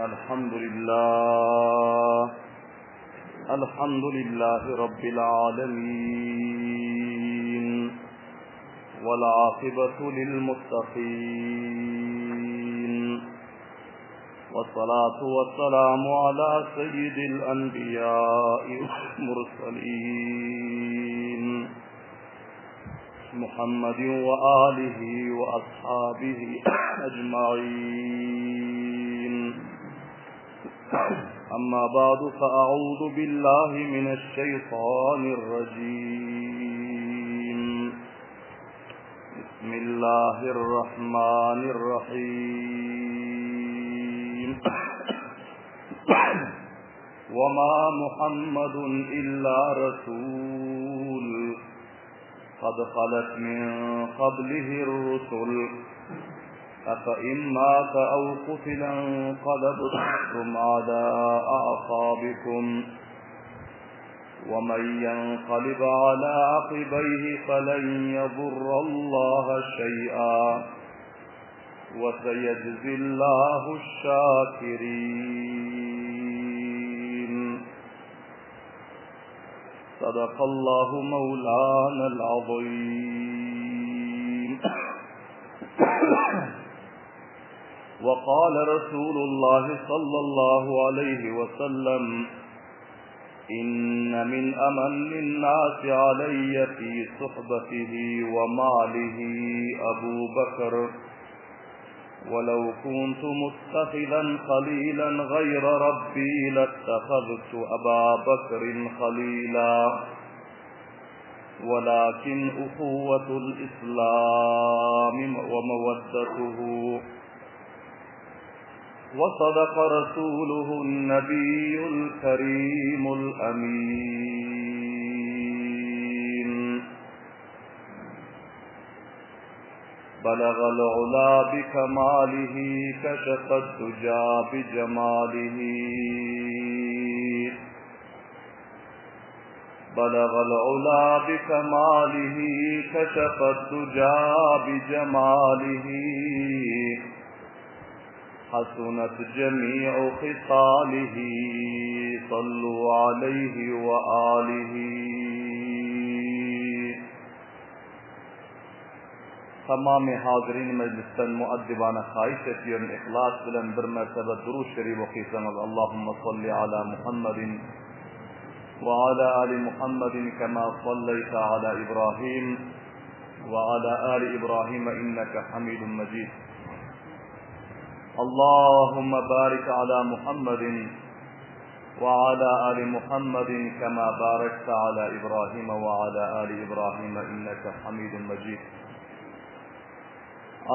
الحمد لله رب العالمين والعاقبة للمتقين والصلاة والسلام على سيد الأنبياء والمرسلين محمد وآله وأصحابه أجمعين. أما بعد فأعوذ بالله من الشيطان الرجيم. بسم الله الرحمن الرحيم. وما محمد إلا رسول قد خلت من قبله الرسل أفإن مات أو قتل انقلبتم على أعقابكم ومن ينقلب على عقبيه فلن يضر الله شيئا وسيجزي الله الشاكرين. صدق الله مولانا العظيم. وقال رسول الله صلى الله عليه وسلم إن من أمن الناس علي في صحبته وماله أبو بكر ولو كنت متخذا خليلا غير ربي لاتخذت أبا بكر خليلا ولكن أخوة الإسلام ومودته. وصدق رسوله النبي الكريم الأمين. بلغ العلا بكماله كشف الدجى بجماله. بلغ العلا بكماله كشف الدجى بجماله. حسنت جميع خصاله صلوا عليه وآله. तमाम हाज़रीन मजलिसन मुअद्दिबाना ख़ाहिशतियन इखलास बिलन bir mertebe दुरूद शरीफ ओक़ीसमद अल्लाहुम्मा सल्लि अला मुहम्मदिन व अला आलि मुहम्मदिन कमा सल्लैता अला इब्राहीम व अला आलि इब्राहीम इन्नका हमीदुम मजीद. अल्लाहुम्मा बारिक अला मुहम्मदिन व अला आलि मुहम्मदिन कमा बारकता अला इब्राहीम व अला आलि इब्राहीम इन्नका हमीदुम मजीद.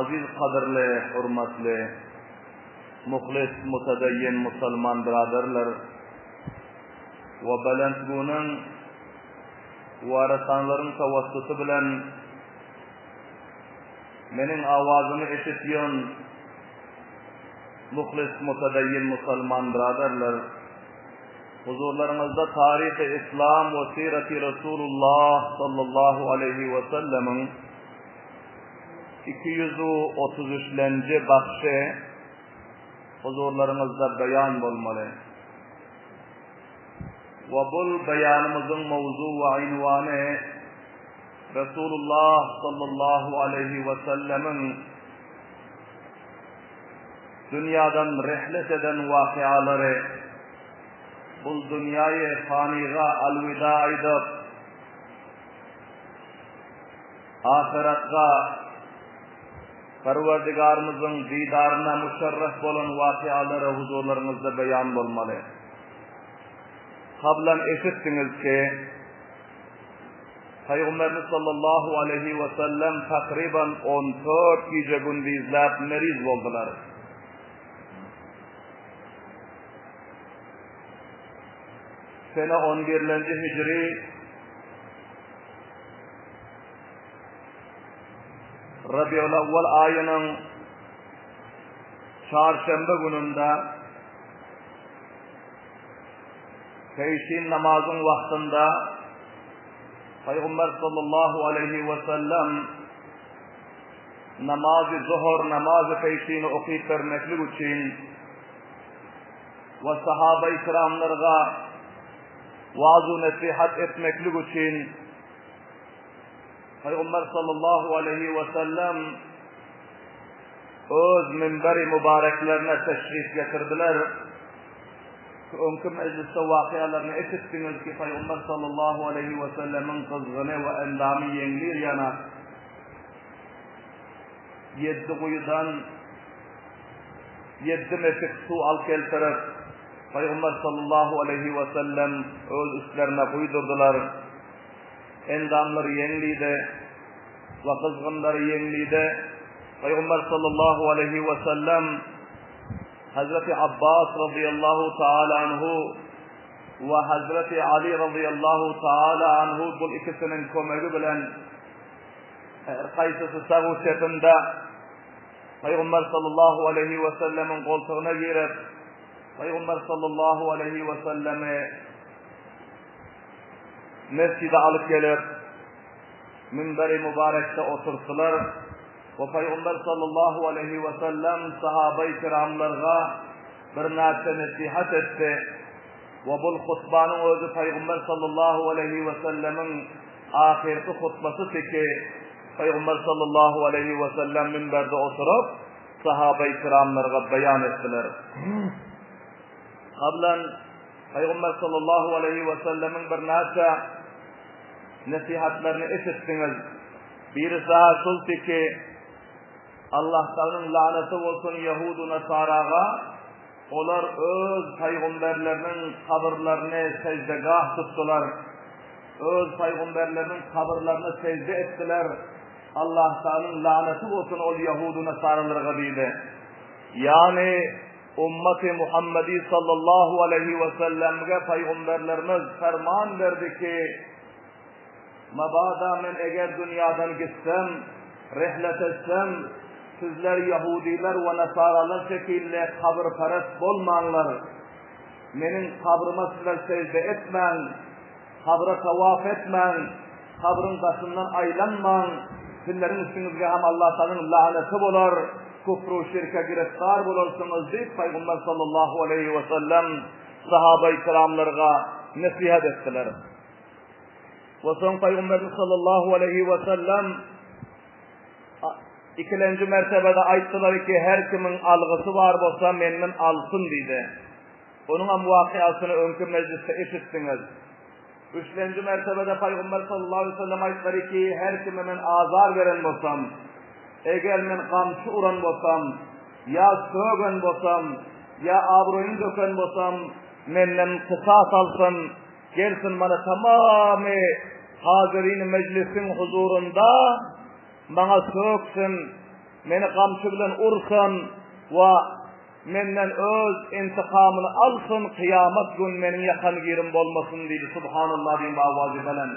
अजीज कदरले हुर्मतले मुखलिस मुतदय्यन मुसलमान बिरादरlar व balandguning warasanlaring tavassuti bilan mening ovozimni eshitgan muxlis mutadayyin musulmon birodarlar, huzurlaringizda tarixi islom va sirati rasululloh sallallohu alayhi va sallamning 233 baxshi huzurlaringizda bayon bo'lmoqda. Va bu bayonimizning mavzu va unvoni Rasululloh sallallohu alayhi va sallamning dunyodan rihlat eden voqealari, bu dunyoyi faniga alvido edib oxiratga Parvardigarimizning didorina musharraf bo'lan voqealari huzurlaringizda bayon bo'lmoqda. Qablan eshitdingizki, Payg'ambarimiz sallallohu alayhi va sallam taqriban 14 kecha kunduzlab mariz bo'ldilar. Sene 11-hijri Rabiul Avval ayının çarşamba gününde peşin namazın vaktinde Peygamber sallallahu aleyhi ve sellem namazı zuhur namazı peşini okuyup vermeklik için ve sahabe-i kiramlarga vaaz-ı nasihat etmeklik için Peygamber sallallahu aleyhi ve sellem öz minberi mübareklerine teşrif getirdiler. Önkü mecliste vakialarını eşittiniz ki Peygamber sallallahu aleyhi ve sellemin kızgını ve endamı yenglir yana 7 kuyudan 7 meşik su al keltirip Peygamber sallallahu aleyhi ve sellem öz üstlerine kuydurdular. Endamları yengliydi ve kızgınları yengliydi. Peygamber sallallahu aleyhi ve sellem Hazreti Abbas radıyallahu ta'ala anhu ve Hazreti Ali radıyallahu ta'ala anhu bu ikisinin kömegi bilen kaysysı sağı sepinde Peygamber sallallahu aleyhi ve sellemin koltuğuna girip Peygamber sallallahu aleyhi ve sellemi mescide alıp gelip minber-i mübarekte oturttular ve Peygamber sallallahu aleyhi ve sellem sahabe-i kiramlarga bir narsa nasihat etti ve bu hutbanın özü Peygamber sallallahu aleyhi ve sellemin ahirki hutbası ki Peygamber sallallahu aleyhi ve sellem minberde oturup sahabe-i kiramlarga beyan ettiler. Qablan Peygamber sallallahu aleyhi ve sellemin bir narsa nasihatlerini eşittiniz. Birisi şul ki Allah'tan laneti olsun Yahudu Nasaraga, onlar öz peygamberlerinin kabirlerini secdegah tuttular. Öz peygamberlerinin kabirlerini secde ettiler. Allah'tan laneti olsun ol Yahudu Nasaralarga deydi. Yani ümmeti Muhammedi sallallahu aleyhi ve sellem'e peygamberlerimiz ferman verdi ki mabada men eğer dünyadan gitsem, rihlet etsem, sizler Yahudiler ve Nasaralar şekilde kabirperest bolmanlar. Menin kabrıma sizler secde etmen, kabre tavaf etmen, kabrın başından aylanman, sizlerin üstünüzde hem Allah'tan laneti bolar, kufru şirke giriftar bulursunuz deyip Peygamber sallallahu aleyhi ve sellem sahabe-i kiramlarga nasihat ettiler. Ve son Peygamber sallallahu aleyhi ve sellem ikinci mertebede ayttılar ki her kimin algısı var bolsa menden alsın dedi. Onun muvakiasını önkü mecliste eşittiniz. Üçüncü mertebede Peygamber sallallahu aleyhi ve sellem ayttılar ki her kime men azar veren bolsam, eğer men kamçı uran bolsam, ya sögen bolsam, ya abroyun döken bolsam, menden kısas alsın, gelsin bana tamamı hazirin meclisin huzurunda bana söksün, meni kamçı bilen ursun ve menden öz intikamını alsın, kıyamet gün menin yakan girim bolmasın deydi. Subhanallah diyeyim avazı bilen.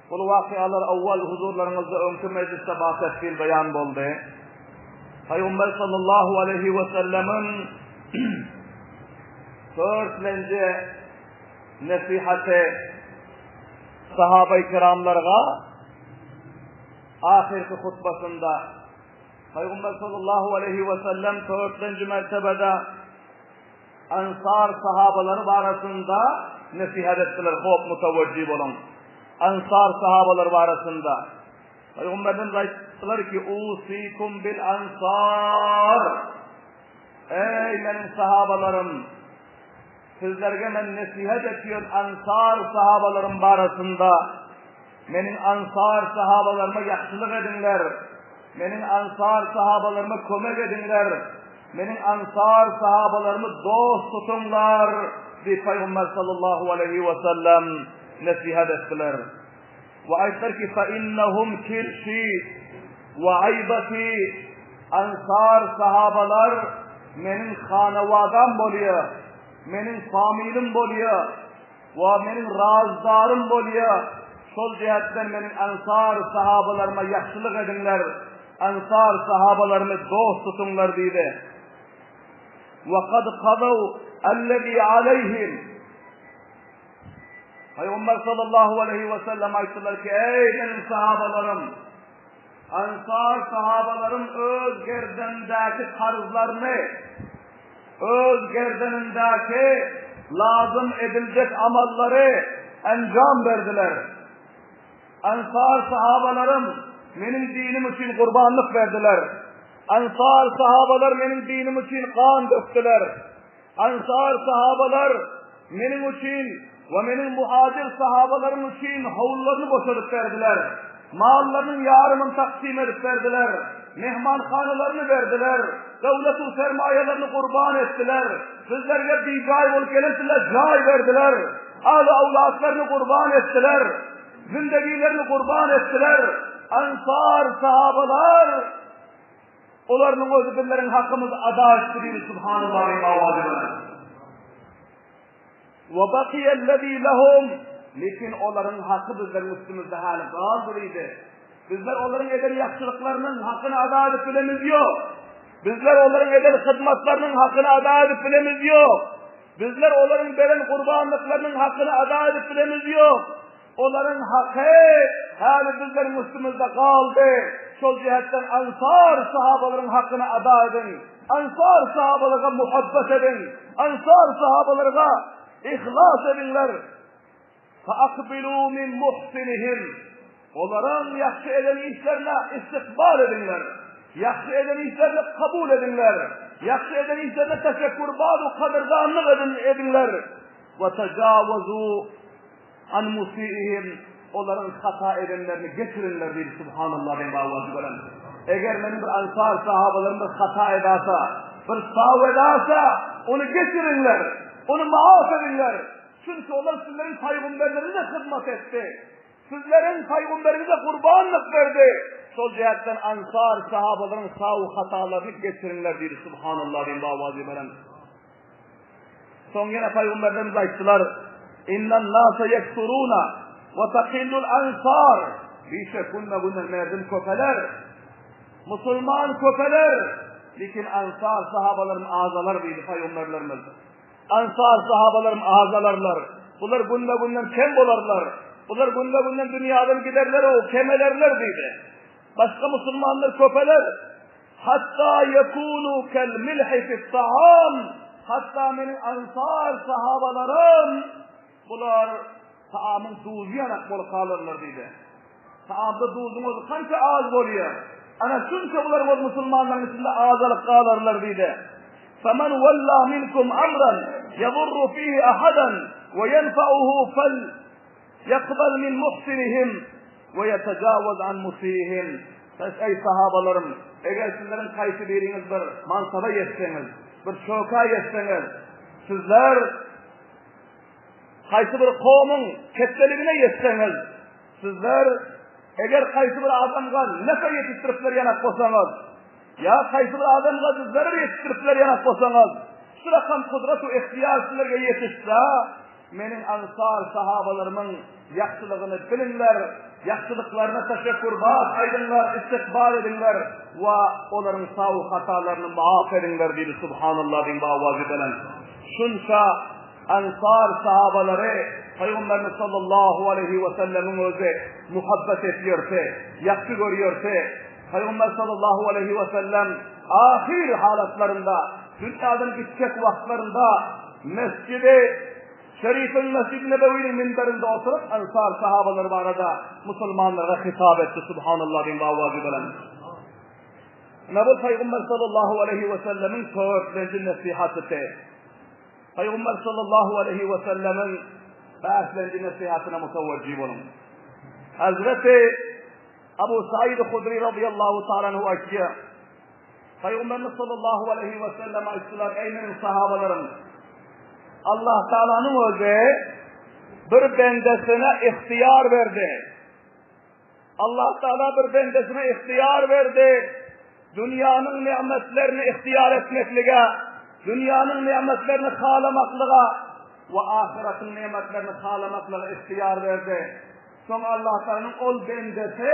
Bu vakialar evvel huzurlarınızda önkü mecliste bahsettiği beyan oldu. Peygamber sallallahu aleyhi ve sellemin dörtlence nasihati sahabe-i kiramlarga ahirki hutbasında Peygamber sallallahu aleyhi ve sellem dörtlence mertebede Ansar sahabaları arasında nasihat ettiler. Hop mutavecci olun. Ansar sahabaları arasında Peygamberimiz ayttılar ki usikum bil ansar, ey benim sahabalarım, sizlerge men nasihat ediyor ansar sahabalarım arasında. Menin ansar sahabalarıma yaxşılık edinler, menin ansar sahabalarıma kömek edinler, menin ansar sahabalarımı dost tutunlar diye Peygamber sallallahu aleyhi ve sellem nasihat ettiler. Ve ayetler ki فَاِنَّهُمْ كِرْشِي وَعَيْبَتِي ansar sahabalar menin hanevadam boluyor, menin familim boluyor ve menin razdarım boluyor. Sol cihetten menin ansar sahabalarıma yaxşılık edinler, ansar sahabalarımı dost tutunlar deydi. وَقَدْ قَضَوْا الَّذ۪ي عَلَيْهِمْ Peygamber sallallahu aleyhi ve sellem ayttılar ki ey benim sahabalarım, ansar sahabalarım öz gerdendeki karzlarını öz gerdanındaki lazım edilecek amalları encam verdiler. Ensar sahabalarım benim dinim için kurbanlık verdiler. Ensar sahabalar benim dinim için kan döktüler. Ensar sahabalar benim için ve benim muhacir sahabalarım için havullarını boşalıp verdiler. Mallarının yarımını taksim edip verdiler. Mehmanxanalarını verdiler. Devletin sermayelerini kurban ettiler. Sizlerle bir cay olup gelirdiler, cay verdiler. Aile avlatlarını kurban ettiler. Zindegilerini kurban ettiler. Ensar sahabalar onların özürlerin hakkımızı ada ettirir. Subhanallah ve mağazibine. وَبَقِيَ الَّذ۪ي لَهُمْ Lekin onların hakkı bizlerin üstümüzde hali kaldırıydı. Bizler onların eden yakışıklarının hakkını ada edip bilemiz yok. Bizler onların eden hizmetlerinin hakkını ada edip bilemiz yok. Bizler onların veren kurbanlıklarının hakkını ada edip bilemiz yok. Onların hakkı hali bizlerin üstümüzde kaldı. Şol cihetten Ensar sahabaların hakkını ada edin. Ensar sahabalara muhabbet edin. Ensar sahabalara ihlas edinler. فَاَقْبِلُوا مِنْ مُحْسِنِهِمْ Onların yakşı eden işlerine istikbal edinler. Yakşı eden işlerini kabul edinler. Yakşı eden işlerine teşekkür bağlı kadırdanlık edinler. وَتَجَاوَزُوا عَنْ مُسِئِهِمْ Onların hata edenlerini getirinler diye Subhanallah ve mağazibelen. Eğer benim bir Ensar sahabalarım bir hata edasa, bir sav edasa onu getirinler. Onu maaf edinler. Çünkü onlar sizlerin peygamberlerine hizmet etti. Sizlerin peygamberinize kurbanlık verdi. Sol cihetten Ensar sahabaların sav hatalarını getirinler diye Subhanallah ve mağazibelen. Son yine peygamberlerimiz ayettiler. İnnen nâse yeksurûne ve tekillul ensar. Bir şey bununla merdim köpeler. Müslüman köpeler. Lekin Ensar sahabaların ağzalar deydi peygamberlerimiz. Ensar sahabalarım ağzalarlar. Bunlar günden kem olarlar. Bunlar günden dünyadan giderler o kemelerler deydi. Başka Müslümanlar köpeler. Hatta yekunu kel milhi fit ta'am. Hatta benim Ensar sahabalarım bunlar taamın tuzu yanak bol kalırlar deydi. Taamda tuzumuz kança ağız oluyor. Ana çünkü bunlar Müslümanların içinde ağzalık kalırlar deydi. فَمَنْ وَلَّى مِنْكُمْ أَمْرًا يَضُرُّ فِيهِ أَحَدًا وَيَنْفَعُهُ فَلْيَقْبَلْ مِنْ مُحْسِنِهِمْ وَيَتَجَاوَزْ عَنْ مُسِيهِمْ Ey sahabalarım, eğer sizlerin kayısı biriniz bir mansaba yetseniz, bir şoka yetseniz, sizler kayısı bir kavmin ketteliğine yetseniz, sizler eğer kayısı bir adamga nefe yetiştiripler yanak olsanız, ya kayısı bir adamga sizleri yetiştiripler yanak olsanız, şu rakam kudret-u ihtiyar sizlerge yetişse, benim Ensar sahabalarımın yaxşılığını bilinler, yaxşılıklarına teşekkür bağış aydınlar, istikbal edinler ve onların sağ hatalarını maaf edinler diye Subhanallah bin bağvazibelen. Şunca Ensar sahabaları Peygamberimiz sallallahu aleyhi ve sellemin özü muhabbet ediyorsa, yakşı görüyorsa, Peygamber sallallahu aleyhi ve sellem ahir halatlarında, dünyadan gidecek vaktlarında mescidi Şerif'in Mescid-i Nebevi'nin minberinde oturup Ensar sahabaları arada Müslümanlara hitap etti Subhanallah bin bağvazibelen. Nebi Peygamber sallallahu aleyhi ve sellemin söğütlerci nasihat etti. Peygamber sallallahu aleyhi ve sellemin bahslerci nasihatine mutevveccih olun. Hazreti Ebu Said Hudri radıyallahu ta'ala açıyor. Peygamberimiz sallallahu aleyhi ve sellem açtılar. Ey benim sahabalarım, Allah Teala'nın özü bir bendesine ihtiyar verdi. Allah Teala bir bendesine ihtiyar verdi. Dünyanın nimetlerini ihtiyar etmeklige, dünyanın nimetlerini halamaklığa ve ahiretin nimetlerini halamaklığa ihtiyar verdi. Sonra Allah Teala'nın ol bendesi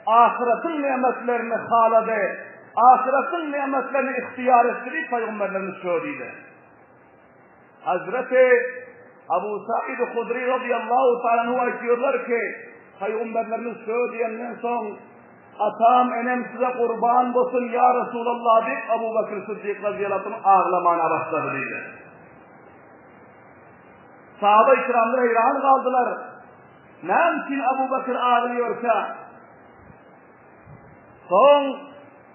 ahiretin nimetlerini haladı. Ahiretin nimetlerini ihtiyar ettirip Peygamberlerimiz söyledi. Hazreti Ebu Said Hudri radıyallahu ta'ala diyorlar ki Peygamberlerimiz söyleyenden son atam enem size kurban olsun ya Resulallah deyip Ebu Bekir Sıddık radıyallahu anh ağlamana başladı dedi. Sahabe-i kiramlar hayran kaldılar. Ne için Ebu Bekir ağlıyorsa? Son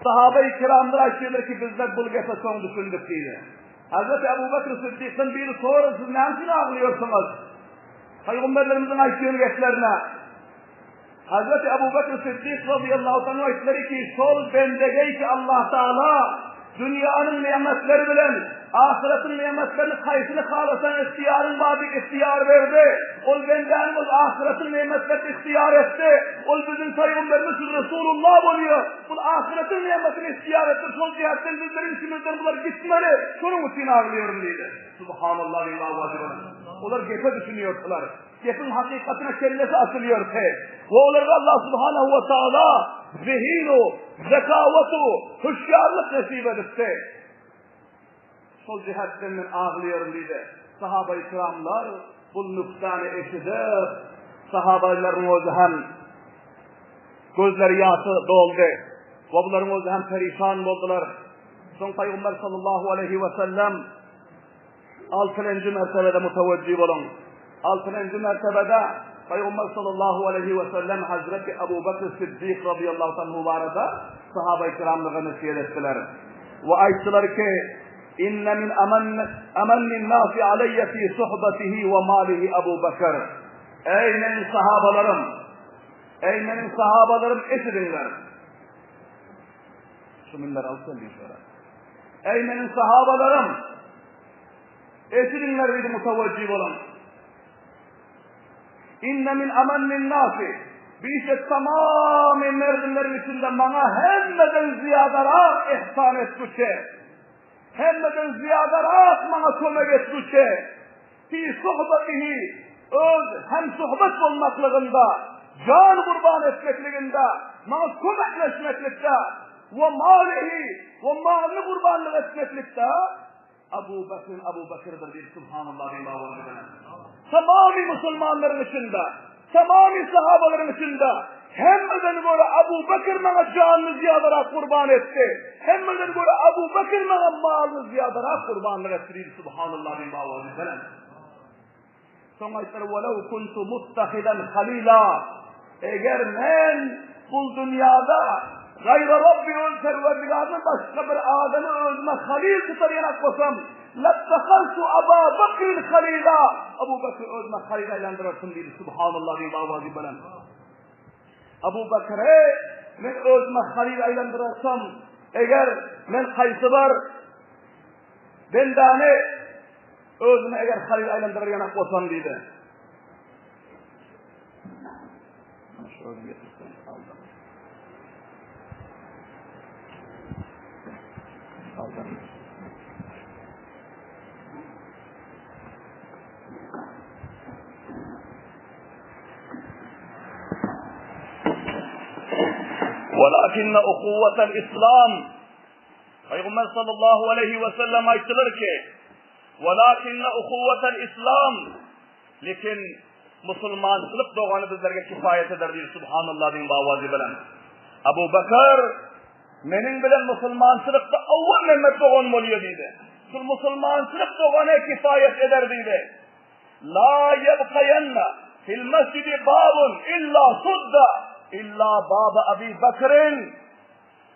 sahabe-i kiramlar açıyorlar ki bizler bulgasa son düşündük dedi. Hazreti Ebu Bekir Sıddık'ın biri sonra siz ne için ağlıyorsunuz? Peygamberlerimizin ayetlerini geçlerine. Hazreti Ebu Bekir Sıddık radıyallahu anh ayetleri ki sol bendege ki Allah Teala dünyanın nimetleri bilen ahiretin nimetlerini kaysını kağlasan ihtiyarın bazı ihtiyar verdi. Ol bendenimiz ahiretin nimetlerini ihtiyar etti. Ol bizim Peygamberimiz Resulullah oluyor. Bu ahiretin nimetini ihtiyar etti. Sol cihetten bizlerin içimizden bunlar gitmeli. Şunun için ağlıyorum dedi. Subhanallah ve onlar gepe düşünüyorlar. Gepin hakikatine kellesi asılıyor ki. Ve onlara Allah subhanahu ve ta'ala zihinu, zekavatu, hüşyarlık nasip edildi. Sol cihetten ben ağlıyorum dedi. Sahabe-i kiramlar bu nüktanı eşidip sahabelerin özü hem gözleri yaşı doldu. Ve bunların özü hem perişan oldular. Son Peygamber sallallahu aleyhi ve sellem 6. mertebede muteveccih olun. 6. mertebede Peygamber sallallahu aleyhi ve sellem Hazreti Ebu Bekir Sıddık radıyallahu anh mübarede sahabe-i kiramlığa nasihat ettiler. Ve ayettiler ki inne min emennin nasi aleyye fi suhbetihi ve malihi Ebu Bekir. Ey benim sahabalarım, ey benim sahabalarım eşidinler. Şu minler alsın bir şöyle. Ey benim sahabalarım eşidinler dedi muteveccih olun. İnne min emennin nasi bir şey tamamen merdivenlerin içinde bana hemmeden ziyadarak ihsan etmişe. Hemmeden ziyadarak bana kömek etmişe. Fi sohbetihi öz hem sohbet olmaklığında, can kurban etmekliğinde, bana kömekleşmeklikte ve malihi ve malını kurbanlık etmeklikte Ebu Bekir'dir bir subhanallah ve tamamı Müslümanların içinde, tamamı sahabaların içinde hemmeden göre Ebu Bekir bana canını ziyadarak kurban etti. Hemmeden göre Ebu Bekir bana malını ziyadarak kurbanlık etti. Subhanallah ve bağlı. Sonra ayetler وَلَوْ كُنْتُ مُتَّخِذًا خَلِيلًا eğer ben bu dünyada gayrı Rabbi ol serverdigarını başka bir adamı özüme halil tutar yanak basam لَتَّخَلْتُ أَبَا بَكْرٍ خَلِيلًا Ebu Bekir özüme halil aylandırarsın dedi. Subhanallah ve bağlı belen. Ebu Bekir'e ben özüme halil aylandırarsam eğer ben kaysı var bendane özüme eğer halil aylandırır yanak basam dedi. Şöyle getirsen aldım. وَلَكِنَّ أُخُوَّةَ الْإِسْلَامِ Peygamber sallallahu aleyhi ve sellem ayettiler ki وَلَكِنَّ أُخُوَّةَ الْإِسْلَامِ lekin Müslümançılık doğanı bizlerge kifayet eder diyor subhanallah bin bavazi bilen. Ebu Bekir menin bilen Müslümançılıkta avval Mehmet doğan oluyor dedi. Şu Müslümançılık doğanı kifayet eder dedi. La yebkayenna fil mescidi babun illa sudda illa baba Ebu Bekir'in.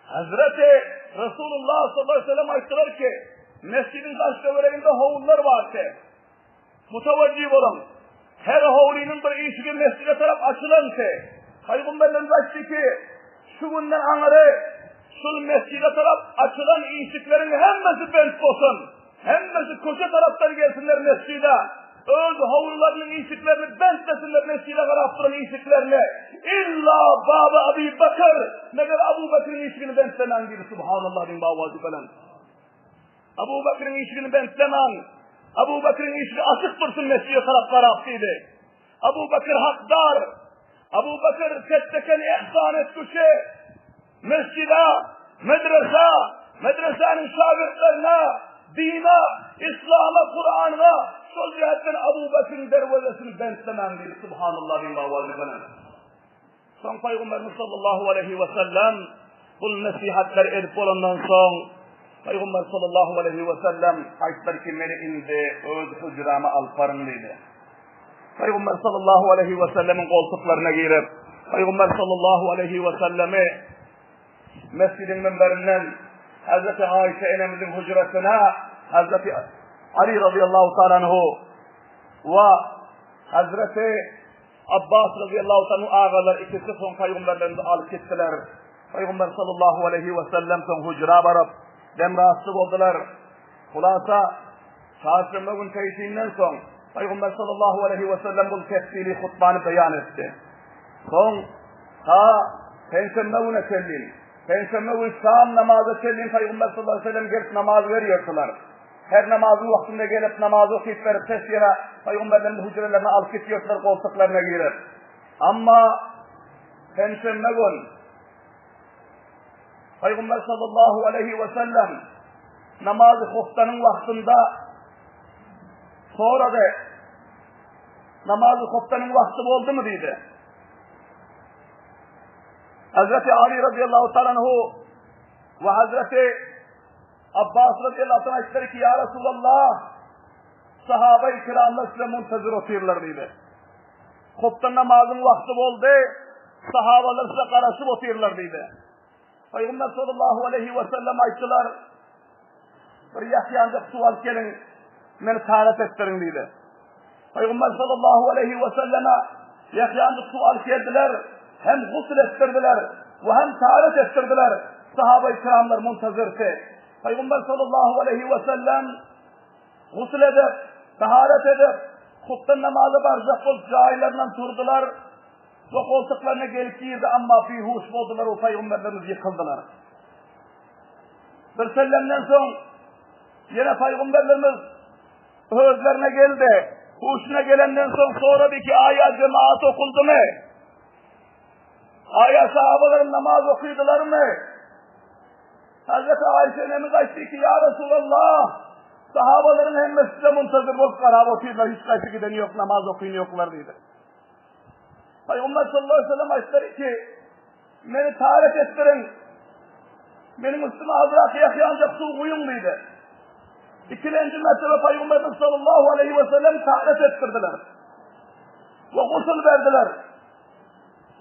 Hazreti Resulullah sallallahu aleyhi ve sellem ayettiler ki mescidin taş dövereğinde hovullar var ki muteveccih olun. Her hovlinin bir işi mescide taraf açılan ki Peygamberlerimiz açtı ki şu günden anları şu mescide taraf açılan işiklerin hemmesi bent olsun. Hemmesi koşa taraftan gelsinler mescide. Öz hovlularının işiklerini bentlesinler mescide taraftan işiklerini. İlla baba Ebu Bekir. Meğer Ebu Bekir'in işini bentlemen gibi subhanallah bin bavazi falan. Ebu Bekir'in işini bentlemen. Ebu Bekir'in işini açık dursun mescide taraflara attıydı. Ebu Bekir hakdar. Ebu Bekir tettekeni ihsan etmişi. Mescide, medresenin şagirdlerine, dine, İslam'a, Kur'an'a, sol cihetten Ebu Bekir'in dervazesini bentlemen dedi. Subhanallah bin bavazi falan. Son Peygamberimiz sallallahu aleyhi ve sellem bu nasihatler edip olandan son Peygamber sallallahu aleyhi ve sellem aytlar ki meni indi öz hücrama alparın dedi. Peygamber sallallahu aleyhi ve sellemin koltuklarına girip Peygamber sallallahu aleyhi ve sellemi mescidin minberinden Hazreti Ayşe enemizin hücresine Hazreti Ali radıyallahu ta'ala anhu ve Hazreti Abbas radıyallahu ta'ala ağalar ikisi son peygamberlerini alıp gittiler. Peygamber sallallahu aleyhi ve sellem son hücra varıp dem rahatsız oldular. Hulasa çarşamba gün teysinden son Peygamber sallallahu aleyhi ve sellem bu tefsili hutbanı beyan etti. Son Perşembe günü sellin. Perşembe günü şam namazı sellin Peygamber sallallahu aleyhi ve sellem gelip namaz veriyordular. Her namazı vaktinde gelip namazı okuyup verip ses yere Peygamberlerin hücrelerine alıp gidiyorlar koltuklarına girip. Ama Perşembe günü Peygamber sallallahu aleyhi ve sellem namazı huftanın vaktinde sonra da namazı huftanın vakti oldu mu dedi. Hazreti Ali radıyallahu ta'ala anhu ve Hazreti Abbas radıyallahu ta'ala istedi ki ya Resulallah sahabe-i kiramla size muntazır oturuyorlar dedi. Huftan namazın vakti oldu, sahabeler size karışıp oturuyorlar dedi. Peygamber sallallahu aleyhi ve sellem ayttılar bir yaşayancak sual gelin beni tarif ettirin dedi. Peygamber sallallahu aleyhi ve selleme yaşayancak sual geldiler, hem gusül ettirdiler ve hem tarif ettirdiler. Sahabe-i kiramlar muntazırdı. Peygamber sallallahu aleyhi ve sellem gusül edip, taharet edip, huttan namazı barzak olup cahillerinden durdular. Ve koltuklarına gelip girdi ama bihuş oldular, o peygamberlerimiz yıkıldılar. Bir sellemden son yine peygamberlerimiz özlerine geldi. Huşuna gelenden sonra bir ki aya cemaat okuldu mu? Aya sahabaların namaz okuydular mı? Hazreti Ayşe'nin kaçtı ki ya Resulallah sahabaların hem mescide muntazır olup karab okuydular. Hiç kaçtı giden yok, namaz okuyun yoklar dedi. Peygamber sallallahu aleyhi ve sellem açtı ki beni tarif ettirin. Benim üstüme Hazreti Yahya'ncak su uyum dedi. İkinci mertebe Peygamber sallallahu aleyhi ve sellem tarif ettirdiler. Ve gusül verdiler.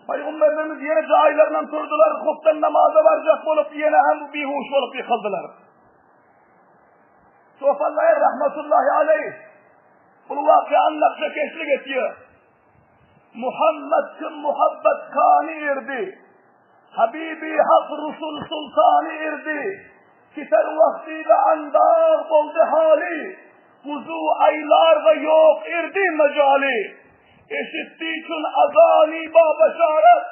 Peygamberlerimiz yine cahillerinden durdular. Huftan namaza varacak olup yine hem bihuş olup yıkıldılar. Sofallahir rahmetullahi aleyh bu vakıanın nakşekeşlik ediyor. Muhammed kim muhabbet kani irdi. Habibi hak Rusul sultanı irdi. Kiter vaktiyle andar oldu hali. Kuzu aylar ve yok irdi mecali. Eşitti için azani babaşaret.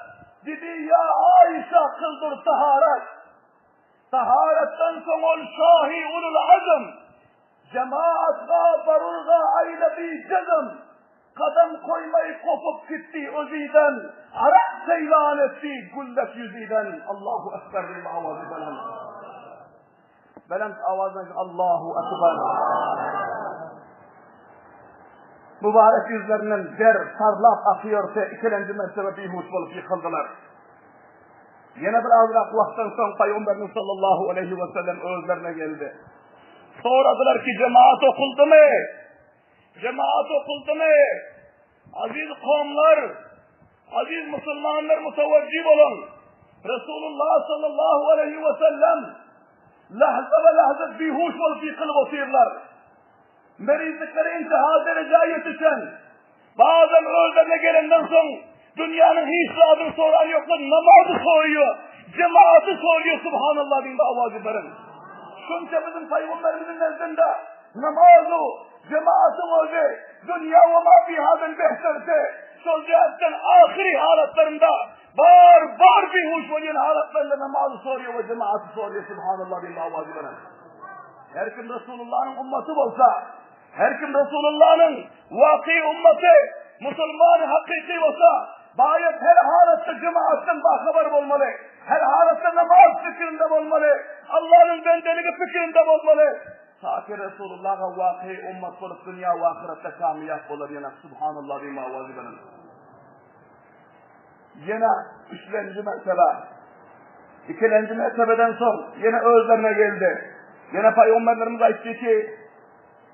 Dedi ya Ayşe kıldır taharet. Taharetten son ol şahi ulul azm. Cemaat gafarurga ayle bi cezm. Kadem koymayı kopup gitti özüden. Arak seylan etti güllek yüzüden. Allahu Ekber bil avazı belen. Belent avazına Allahu Ekber. Mübarek yüzlerinden der sarlap akıyorsa ikinci mertebe bihuş olup yıkıldılar. Yine bir azrak vakitten son Peygamberimiz sallallahu aleyhi ve sellem özlerine geldi. Soradılar ki cemaat okuldu mu? Cemaat okuldu mu? Aziz kavimler, aziz Müslümanlar muteveccih olun. Resulullah sallallahu aleyhi ve sellem lahza ve lahza bihuş olup yıkılıp oturuyorlar. Merizlikleri intiha dereceye yetişen, bazen özlerine gelenden son dünyanın hiç adını soran yoklar, namazı soruyor, cemaati soruyor subhanallah dinde avazı verin. Çünkü bizim Peygamberimizin nezdinde namazı, cemaati oldu, dünya ve ma fihâden behterse, sol cihetten ahiri halatlarında, bar bir huş olan halatlarında namazı soruyor ve cemaati soruyor subhanallah dinde avazı verin. Her kim Resulullah'ın ümmeti olsa, her kim Resulullah'ın vaki ümmeti, Müslüman hakiki olsa, bayet her halatta cemaatten bahaber olmalı. Her halatta namaz fikrinde olmalı. Allah'ın bendeliği fikrinde olmalı. Ta ki Resulullah'a vaki ümmet olup dünya ve ahirette kamiyat olur. Yani Subhanallah ve mavazi benim. yine 3. mertebe. 2. mertebeden son yine özlerine geldi. Yine Peygamberlerimiz aytti ki,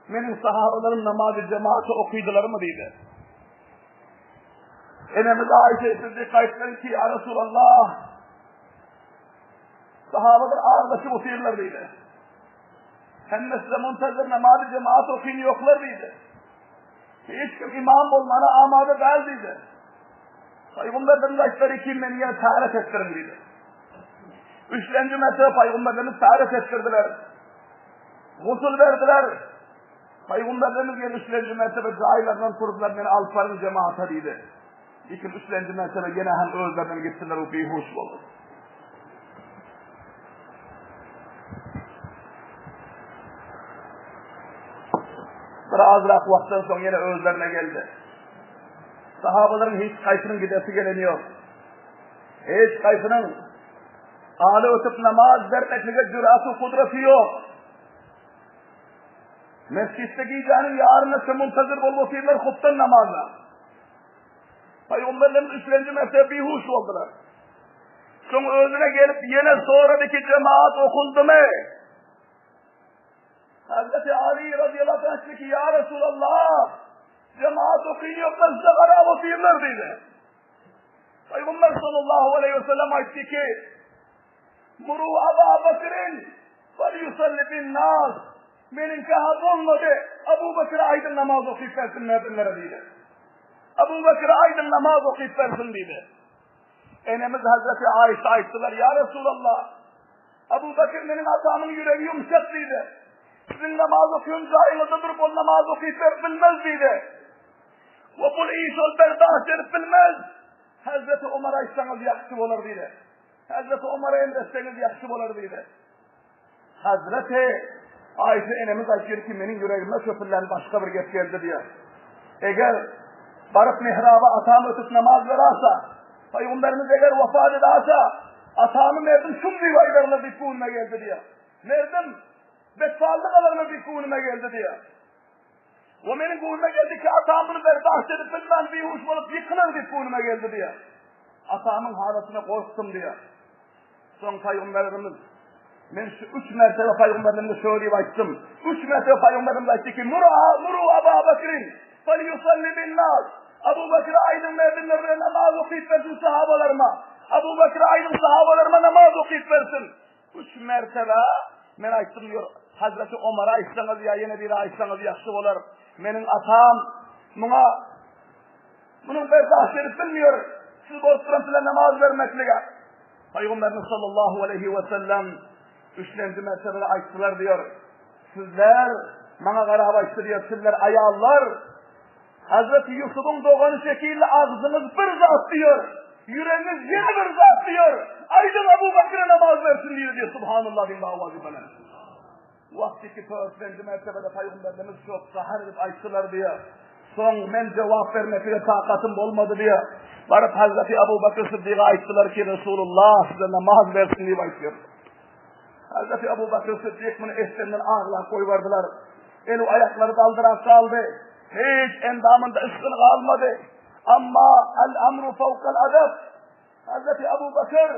benim sahabalarım namazı cemaati okuydular mı dedi. Enemiz Ayşe Sıddık ayetleri ki, ya Resulallah, sahabalar ağırlaşıp okuyurlar dedi. Hem de size muntazır namazı cemaati okuyun yoklar dedi. Hiç kim imam olmana amade değil dedi. Peygamberlerimiz ayetleri ki, beni yine tarif ettirin dedi. 3. mertebe Peygamberlerimiz tarif ettirdiler. Gusül verdiler. Peygamberlerimiz yine 3. mertebe cahillerden kurdular, beni alfarın cemaate dedi. 2. 3. mertebe yine hem özlerden gittiler, o beyhuş oldu. Birazcık vakitten sonra yine özlerine geldi. Sahabaların hiç kaysının gidesi geleniyor. Hiç kaysının ağlı ötüp namaz vermekle cüratı kudreti yok. Mescitteki canın yarınası muntazır olmasıyla huttan namazla. Peygamberlerimiz 3. mertebe bihuş oldular. Sonra özüne gelip yine sonradaki cemaat okundu mu? Hazreti Ali radıyallahu anh dedi ki, ya Resulallah, cemaat okuyun da size karar okuyunlar dedi. Peygamber sallallahu aleyhi ve sellem ayetti ki, muru Ebu Bekir'in ve yusalli bin nas, benim kahab olmadı, Ebu Bekir'e aydın namaz okuyup versin müezzinlere dedi. Ebu Bekir'e aydın namaz okuyup versin dedi. Enemiz Hazreti Ayşe ayettiler, ya Resulallah, Ebu Bekir benim atamın yüreği yumuşak dedi. Sizin namaz okuyunca aynıda durup o namaz okuyup bilmez dedi. Ve bu iş ol berdaş edip bilmez. Hazreti Ömer'e ayetsanız yakışık olur dedi. Hazreti Ömer'e emretseniz yakışık olur dedi. Hazreti Ayşe enemiz ayettir ki, benim yüreğime köpürlen başka bir geç geldi diyor. Eğer barıp mihraba atam ötüp namaz verarsa, Peygamberimiz eğer vefat ederse, atamı merdim şum rivaylarına bir kuğununa geldi diyor. Merdim bedfallık alanına bir kuğununa geldi diyor. O benim kuğunuma geldi ki, atamını berdaş edip bilmem bir huş olup yıkılır bir kuğunuma geldi diyor. Atamın halatına korktum diyor. Son Peygamberimiz, ben şu 3 mertebe Peygamberimize söyleyip açtım. 3 mertebe Peygamberimiz açtı ki, muru Ebu Bekir'in fel yusalli bin nas. Ebu Bekir'e aydın verdinlerine namaz okuyup versin sahabalarıma. Ebu Bekir'e aydın sahabalarıma namaz okuyup versin. 3 mertebe ben açtım diyor. Hazreti Ömer'e açsanız ya yine bir açsanız yakışık olur. Benim atam bunun berdaş edip bilmiyor. Siz borçlarınızla namaz vermekle. Peygamberimiz sallallahu aleyhi ve sellem 3. mertebede açtılar diyor. Sizler bana karab açtı diyor. Sizler ayağlar Hazreti Yusuf'un doğanı şekliyle ağzınız bir zat diyor. Yüreğiniz yeni bir zat diyor. Aydın Ebu Bekir'e namaz versin diyor. Subhanallah bin bağvazı bana. Vakti ki 4. mertebede Peygamberimiz çok sahar edip açtılar diyor. Son men cevap vermekle takatım olmadı diyor. Varıp Hazreti Ebu Bekir Sıddık'a açtılar ki, Resulullah size namaz versin diye açıyor. Hazreti Ebu Bekir Sıddık bunu eşlerinden ağırlar koyuverdiler. Eli ayakları daldıran kaldı. Hiç endamında ıskını kalmadı. Ama el-emru fevkal adab. Hazreti Ebu Bekir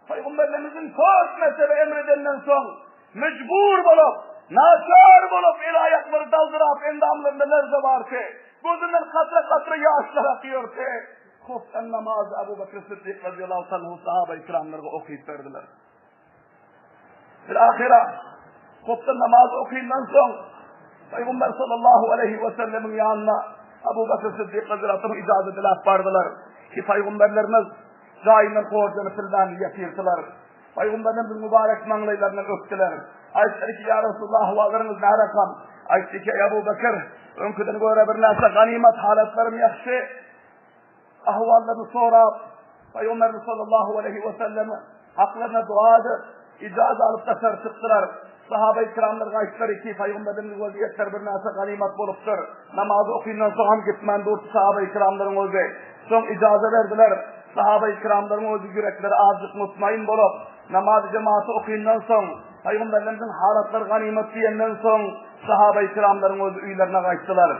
Peygamberimizin 4 mertebe emredenden son mecbur bulup, naçar bulup eli ayakları daldırıp endamlarında nerede var ki? Gözünden katra yaşlar akıyor ki. Koftan namazı Ebu Bekir Sıddık radıyallahu anh sahabe-i kiramlarına okuyup verdiler. Bir ahire koftan namazı okuyundan son Peygamber sallallahu aleyhi ve sellemin yanına Ebu Bekir Sıddık radıyallahu anh icazetiyle vardılar. Ki Peygamberlerimiz cainden korcunu filden yapırdılar. Peygamberimizin mübarek manlaylarından öptüler. Ayetler ki, ya Resulullah valarınız ne rakam? Ayetler ki, Ebu Bekir önküden göre bir nasa ganimet halatlarım yakşı. Ahvallarını sonra Peygamberimiz sallallahu aleyhi ve sellem haklarına duadır. İcazı alıp da çıktılar. Sahabe-i kiramlar ayetleri ki, Peygamberimiz vaziyetler bir nasa ganimet buluptur. Namazı okuyundan sonra gitmen durdu sahabe-i kiramların özü. Son icazı verdiler. Sahabe-i kiramların özü yürekleri azıcık mutmain bulup namaz-ı cemaati okuyundan son Peygamberimizin halatları ganimet diyenden son sahabe-i kiramların özü üylerine kaçtılar.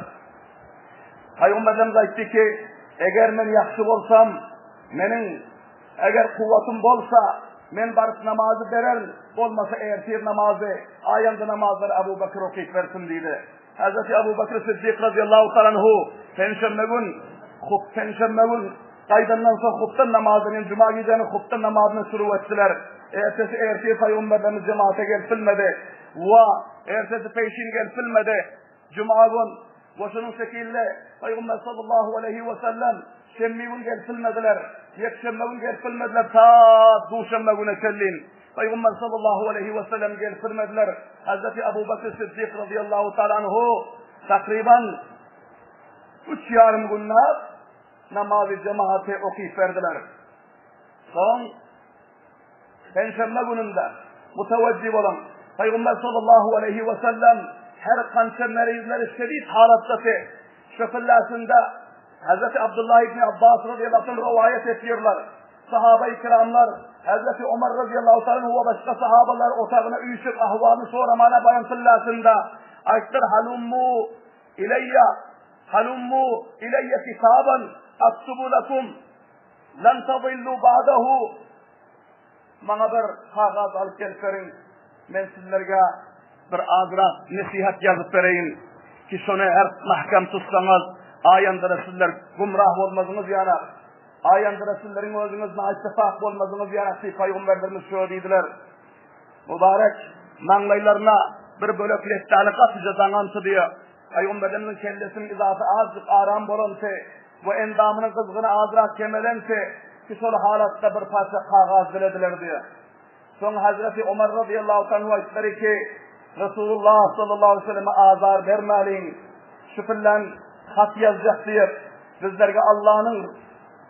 Peygamberimiz ayetti ki, eğer ben yakşı olsam Menin eğer kuvvetim bolsa men barıp namazı berer, olmasa ertir namazı, ayanda namazları Ebu Bekir okuyup versin deydi. Hazreti Ebu Bekir Sıddık radıyallahu ta'ala anhu Penşembe gün kaydandan sonra huptan namazının, cuma geceni huptan namazını sürü ettiler. Ertesi Peygamberimiz cemaate gelsilmedi. Ertesi peşin gelsilmedi. Cuma gün boşunun şekilde Peygamber sallallahu aleyhi ve sellem şemmi gün gelsilmediler. Yekşembe gün gelsilmediler. Ta Duşembe güne kellin. Peygamber sallallahu aleyhi ve sellem gelsilmediler. Hazreti Ebu Bekir Sıddık radıyallahu ta'ala anhu takriben 3 yarım günler namazı cemaate okuyup verdiler. Son Perşembe gününde muteveccih olan Peygamber sallallahu aleyhi ve sellem her kanser merizleri şiddet halattaki şefillasında Hazreti Abdullah İbni Abbas radıyallahu anh rivayet ediyorlar. Sahabe-i kiramlar Hazreti Ömer radıyallahu anh ve başka sahabeler otağına uyuşup ahvalını soramana bayansıllasında ayetler halummu ileyye kitaban aktubu lakum lan tadillu ba'dahu. Bana bir kağıt alıp gelserin, ben sizlerge bir azra nasihat yazıp vereyim ki şunu her mahkem tutsanız ayanda sizler gumrah olmazsınız yana, ayanda sizlerin özünüzle ittifak olmazsınız yana ki Peygamberlerimiz söylediler. Mübarek manglaylarına bir bölöklet talikat cezanantı diyor. Peygamberimizin kellesinin izafı azıcık aram bolansı ve endamının kızgını azra kemelense ki sol halatta bir parça kağıt verediler diyor. Sonra Hazreti Ömer radıyallahu anh ayetleri ki Resulullah sallallahu aleyhi ve selleme azar vermeyin. Şüphelen hat yazacak diye bizlerge Allah'ın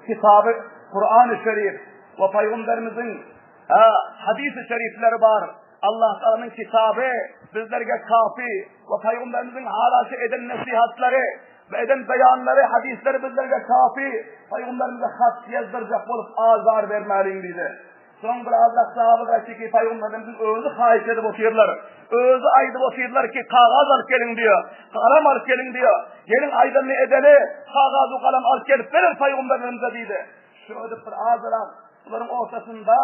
kitabı Kur'an-ı Şerif ve Peygamberimizin hadis-i şerifleri var. Allah Teala'nın kitabı bizlerge kafi ve Peygamberimizin halası eden nasihatları ve eden beyanları, hadisleri bizlerge kafi. Peygamberimize hat yazdıracak olup azar vermeyin dedi. Son bir azrak sahabıda ki Peygamberimizin özü haiş edip okuyorlar. Özü aydıp okuyorlar ki kağıt alıp gelin diyor. Kalem alıp gelin diyor. Gelin aydınlı edeli kağıt kalem alıp gelip verin Peygamberimize dedi. Şöyle bir azrak bunların ortasında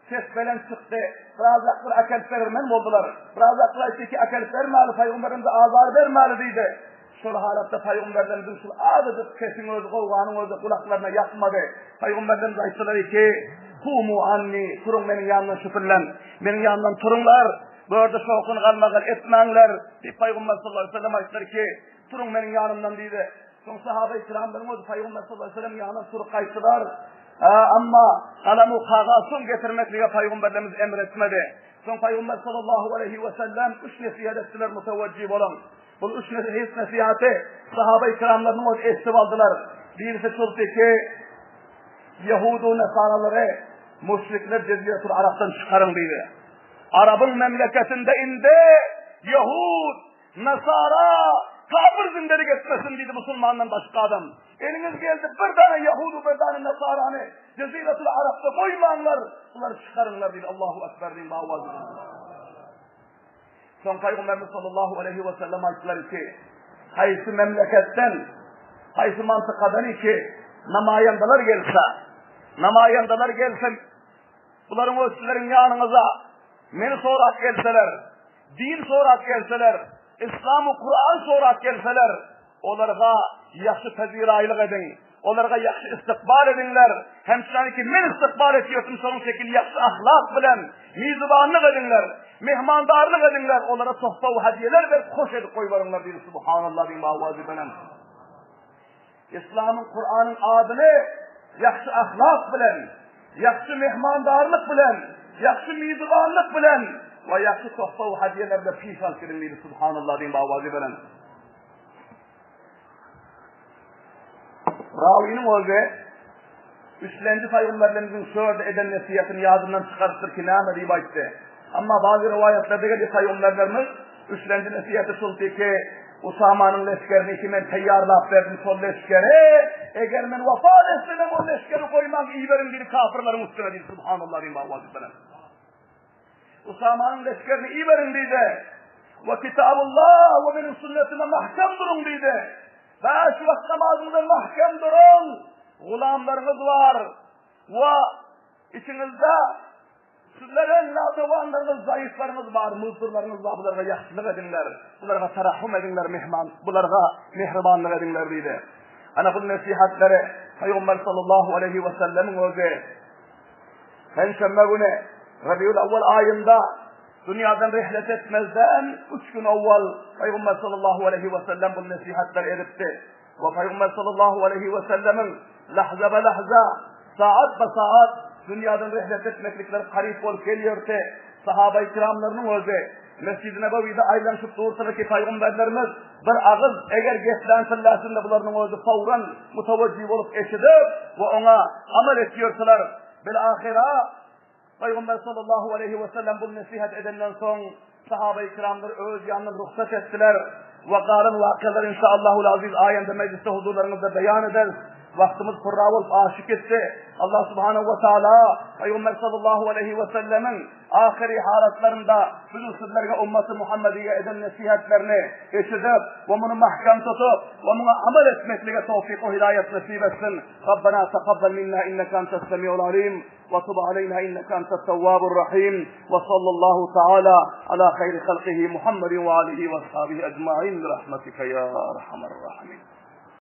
ses belen çıktı. Birazaklar akıl vermen oldular. Birazaklar işte ki akıl vermeli Peygamberimize azar vermeli dedi. Şöyle halatta Peygamberlerimizin şu adıcık kesin özü kovganın özü kulaklarına yakmadı. Peygamberlerimiz ayettiler ki kumu anni, turun benim yanımdan şüpürlen, benim yanımdan turunlar, böyle şokun kalmalar etmenler. Peygamber sallallahu aleyhi ve sellem ayettiler ki turun benim yanımdan dedi. Son sahabe-i kiramların özü Peygamber sallallahu aleyhi ve sellem yanına turup kayıttılar. Ama kalemu kağasın getirmekle Peygamberlerimiz emretmedi. Son Peygamber sallallahu aleyhi ve sellem 3 nasihat ettiler muteveccih olan. Bu 3 nasihati sahabe-i kiramların özü estiv aldılar. Birisi çoldu ki Yahudu Nesaraları müşrikler Ceziretul Arap'tan çıkarın dedi. Arap'ın memleketinde indi Yahud, Nesara kafir zindelik etmesin dedi Müslümandan başka adam. Eliniz geldi bir tane Yahudu bir tane Nesara'nı Ceziretul Arap'ta koymanlar. Bunları çıkarınlar dedi. Allahu Ekber deyin bağvazı. Son Peygamberimiz sallallahu aleyhi ve sellem ayetleri ki haysi memleketten, haysi mantıkadan ki namayandalar gelse, bunların ölçülerin yanınıza, meni sorak gelseler, din sorak gelseler, İslam-ı Kur'an sorak gelseler, onlara yaxşı teziraylık edin, onlara yaxşı istikbal edinler, hemşire ki men istikbal ediyorsun son şekilde yaxşı ahlak bilen, mizibanlık edinler, mehmandarlık edinler, onlara sohba ve hediyeler ve hoş edip koyvarınlar diyor Subhanallah bin mağvazi benim. İslam'ın Kur'an'ın adını yaxşı ahlak bilen, yaxşı mehmandarlık bilen, yaxşı mizibanlık bilen ve yaxşı sohba ve hediyelerle pişan kirimliydi Subhanallah bin mağvazi benim. Ravinin özü, üçlenci Peygamberlerimizin şöyle eden nasihatini yadından çıkartır ki nâme ribayetti. Ama bazı rivayetlerde geldi Peygamberlerimiz, üçlenci nasihati sulti ki Usama'nın leşkerini ki men teyyarlap verdim son leşkeri, eğer men vefat etsem o leşkeri koymak iyi verin dedi kafirlerin üstüne dedi Subhanallah bin mağvazi benim. Usama'nın leşkerini iyi verin dedi. Ve kitabullah ve benim sünnetime mahkem durun dedi. 5 vakit namazınızda mahkem durun. Gulamlarınız var. ve içinizde sizlerin nadavanlarınız, zayıflarınız var, muzdurlarınız var, bularga yaxşılık edinler, bularga tarahhum edinler, bularga mehribanlık edinler deydi. Ana bu nasihatleri Peygamber sallallahu aleyhi ve sellem'in özü. Perşembe günü Rabiul Avval ayında dünyadan rihlet etmezden 3 gün evvel Peygamber sallallahu aleyhi ve sellem bu nasihatleri edipti. Ve Peygamber sallallahu aleyhi ve sellem'in lahza be lahza, saat be saat dünyadan rihlet etmeklikleri karip ol geliyordu. Sahabe-i kiramlarının özü. Mescid-i Nebevi'de aylanışıp durursa ki Peygamberlerimiz bir ağız eğer geçlensinlersin de bunların özü favran mutavacih olup eşidip ve ona amel ediyorsalar. Bilahira Peygamber sallallahu aleyhi ve sellem bu nasihat edenden son sahabe-i kiramlar öz yanına ruhsat ettiler. Ve karın vakıalar inşallahul aziz ayende mecliste huzurlarınızda beyan ederiz. Vaktimiz kurra olup aşık etti. Allah subhanahu ve teala Peygamber sallallahu aleyhi ve sellemin ahiri halatlarında bütün sizlerine ümmeti Muhammediye eden nasihatlerini eşidip ve bunu mahkam tutup ve bunu amel etmekle tevfik ve hidayet nasip etsin. Rabbena tekabbel minna inneke entes semi'ul alim ve tub aleyna inneke entes tevvabur rahim ve sallallahu teala ala hayri halqihi Muhammedin ve alihi ve ashabihi ecmaîn rahmetike ya erhamer rahimin.